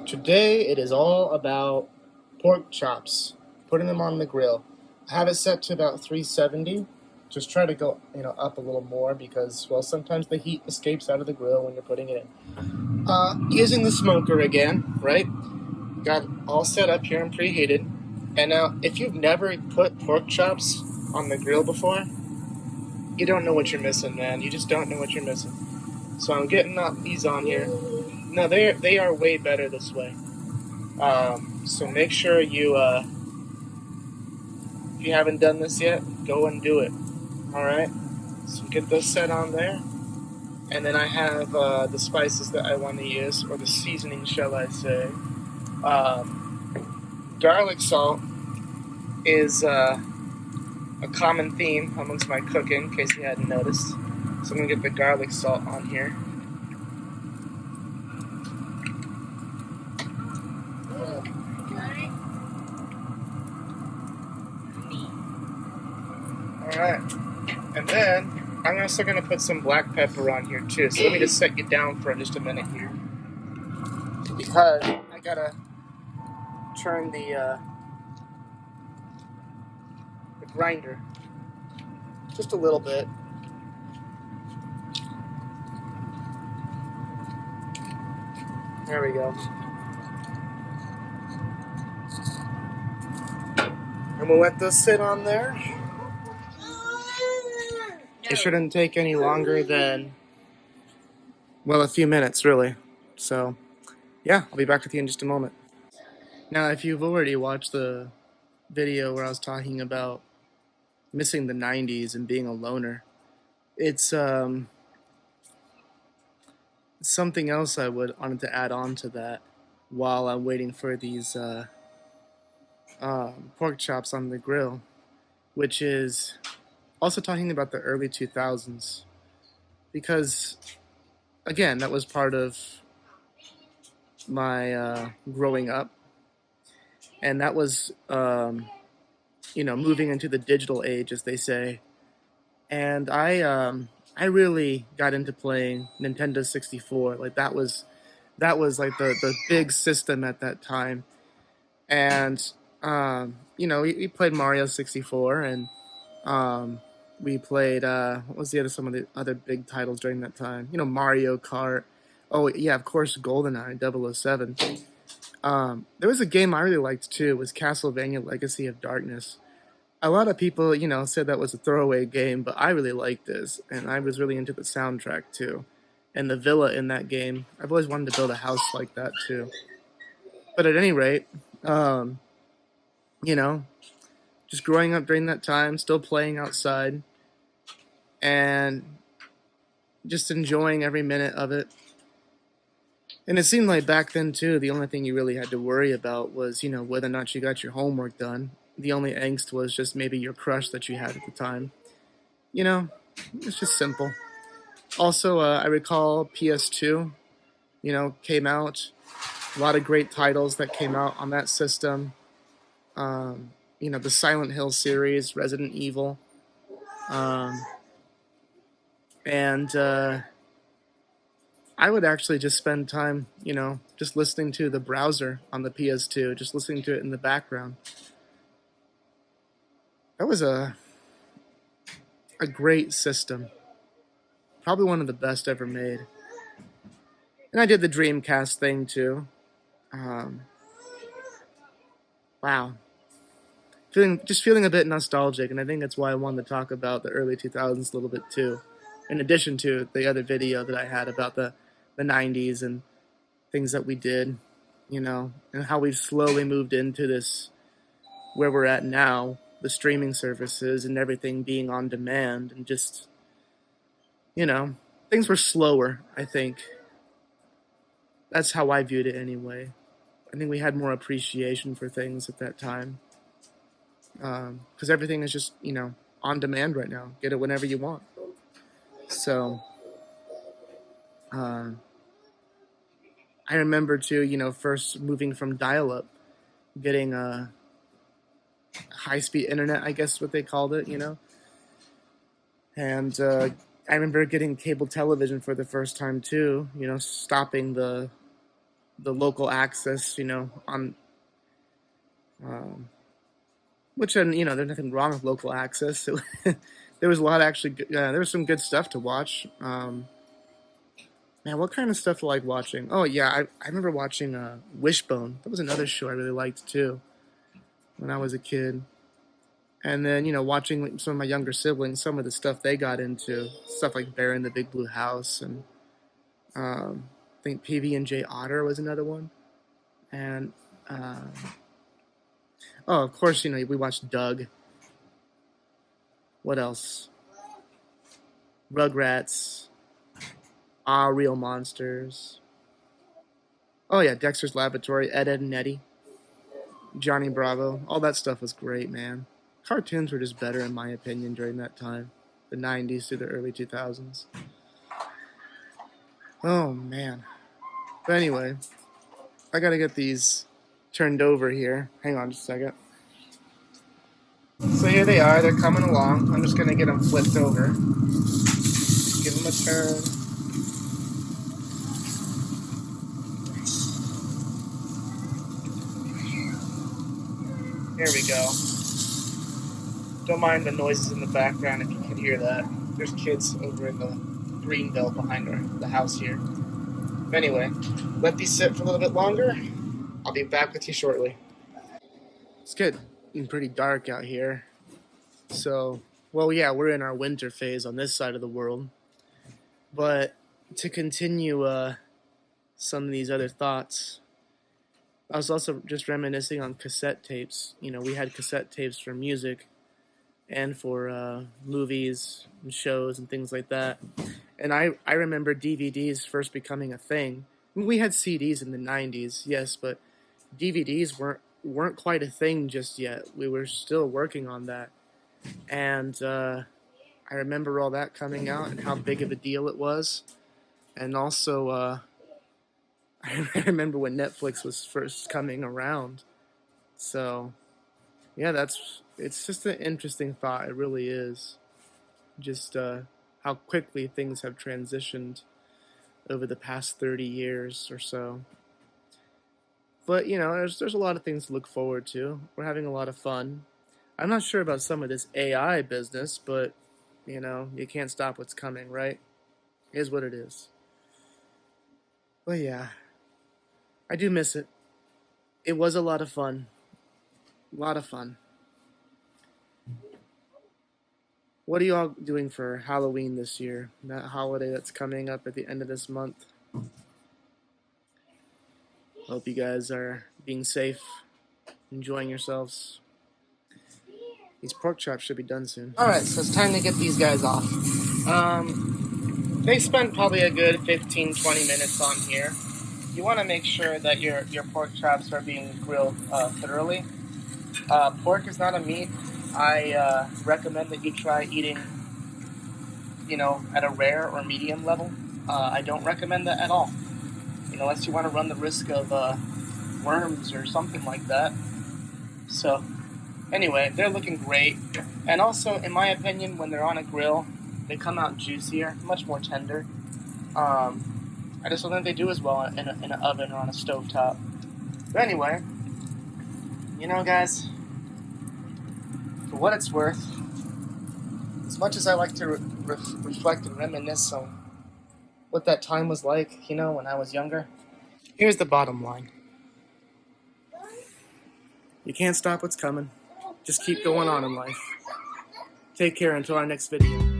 Today it is all about pork chops, putting them on the grill. I have it set to about 370. Just try to go, up a little more because, well, sometimes the heat escapes out of the grill when you're putting it in. Using the smoker again, right? Got it all set up here and preheated. And now, if you've never put pork chops on the grill before, you don't know what you're missing, man. You just don't know what you're missing. So I'm getting these on here. No, they are way better this way. So make sure you, if you haven't done this yet, go and do it. All right. So get those set on there, and then I have the spices that I want to use, or the seasoning, shall I say. Garlic salt is a common theme amongst my cooking, in case you hadn't noticed. So I'm gonna get the garlic salt on here. Alright, and then I'm also going to put some black pepper on here too. So let me just set you down for just a minute here, because I gotta turn the grinder just a little bit. There we go. And we'll let this sit on there. It shouldn't take any longer than, well, a few minutes, really. So, yeah, I'll be back with you in just a moment. Now, if you've already watched the video where I was talking about missing the 90s and being a loner, it's something else I wanted to add on to that while I'm waiting for these pork chops on the grill, which is also talking about the early 2000s, because again, that was part of my growing up, and that was moving into the digital age, as they say. And I really got into playing Nintendo 64. Like that was like the big system at that time. And we played Mario 64, and we played what was some of the other big titles during that time? Mario Kart. Oh yeah, of course, GoldenEye 007. There was a game I really liked too. It was Castlevania Legacy of Darkness. A lot of people, said that was a throwaway game, but I really liked this, and I was really into the soundtrack too. And the villa in that game, I've always wanted to build a house like that too. But at any rate, um, you know, just growing up during that time, still playing outside, and just enjoying every minute of it. And it seemed like back then too, the only thing you really had to worry about was, whether or not you got your homework done. The only angst was just maybe your crush that you had at the time. It's just simple. Also, I recall PS2, came out. A lot of great titles that came out on that system. The Silent Hill series, Resident Evil. And I would actually just spend time, just listening to the browser on the PS2, just listening to it in the background. That was a great system. Probably one of the best ever made. And I did the Dreamcast thing too. Wow. Feeling a bit nostalgic, and I think that's why I wanted to talk about the early 2000s a little bit too. In addition to the other video that I had about the 90s and things that we did, and how we've slowly moved into this, where we're at now, the streaming services and everything being on demand, and just, things were slower, I think. That's how I viewed it anyway. I think we had more appreciation for things at that time. Because everything is just, on demand right now. Get it whenever you want. So, I remember too, first moving from dial-up, getting high-speed internet, I guess what they called it, And I remember getting cable television for the first time too, stopping the the local access, you know, on um, which, and you know, there's nothing wrong with local access. There was a lot of actually there was some good stuff to watch. Man, what kind of stuff do I like watching? Oh yeah, I remember watching Wishbone. That was another show I really liked too when I was a kid. And then, you know, watching like, some of my younger siblings, some of the stuff they got into, stuff like Bear in the Big Blue House, and I think PB&J Otter was another one. And oh, of course, you know, we watched Doug. What else? Rugrats. Ah, Real Monsters. Oh yeah, Dexter's Laboratory, Ed, Edd and Eddy, Johnny Bravo. All that stuff was great, man. Cartoons were just better in my opinion during that time, the 90s to the early 2000s. Oh man. But anyway, I gotta get these turned over here. Hang on just a second. So here they are. They're coming along. I'm just gonna get them flipped over. Give them a turn. There we go. Don't mind the noises in the background if you can hear that. There's kids over in the green belt behind the house here. But anyway, let these sit for a little bit longer. I'll be back with you shortly. It's getting pretty dark out here. So, well, yeah, we're in our winter phase on this side of the world. But to continue some of these other thoughts, I was also just reminiscing on cassette tapes. You know, we had cassette tapes for music and for movies and shows and things like that. And I remember DVDs first becoming a thing. I mean, we had CDs in the 90s, yes, but DVDs weren't quite a thing just yet. We were still working on that. And I remember all that coming out and how big of a deal it was. And also, I remember when Netflix was first coming around. So, yeah, it's just an interesting thought. It really is. Just how quickly things have transitioned over the past 30 years or so. But, you know, there's a lot of things to look forward to. We're having a lot of fun. I'm not sure about some of this AI business, but, you know, you can't stop what's coming, right? It is what it is. But yeah, I do miss it. It was a lot of fun. A lot of fun. What are you all doing for Halloween this year? That holiday that's coming up at the end of this month. Hope you guys are being safe, enjoying yourselves. These pork chops should be done soon. Alright, so it's time to get these guys off. They spent probably a good 15-20 minutes on here. You want to make sure that your pork chops are being grilled thoroughly. Pork is not a meat. I recommend that you try eating, you know, at a rare or medium level. I don't recommend that at all. You know, unless you want to run the risk of worms or something like that. So, anyway, they're looking great. And also, in my opinion, when they're on a grill, they come out juicier, much more tender. I just don't think they do as well in an oven or on a stovetop. But anyway, you know, guys, for what it's worth, as much as I like to reflect and reminisce on what that time was like, you know, when I was younger, here's the bottom line. You can't stop what's coming. Just keep going on in life. Take care until our next video.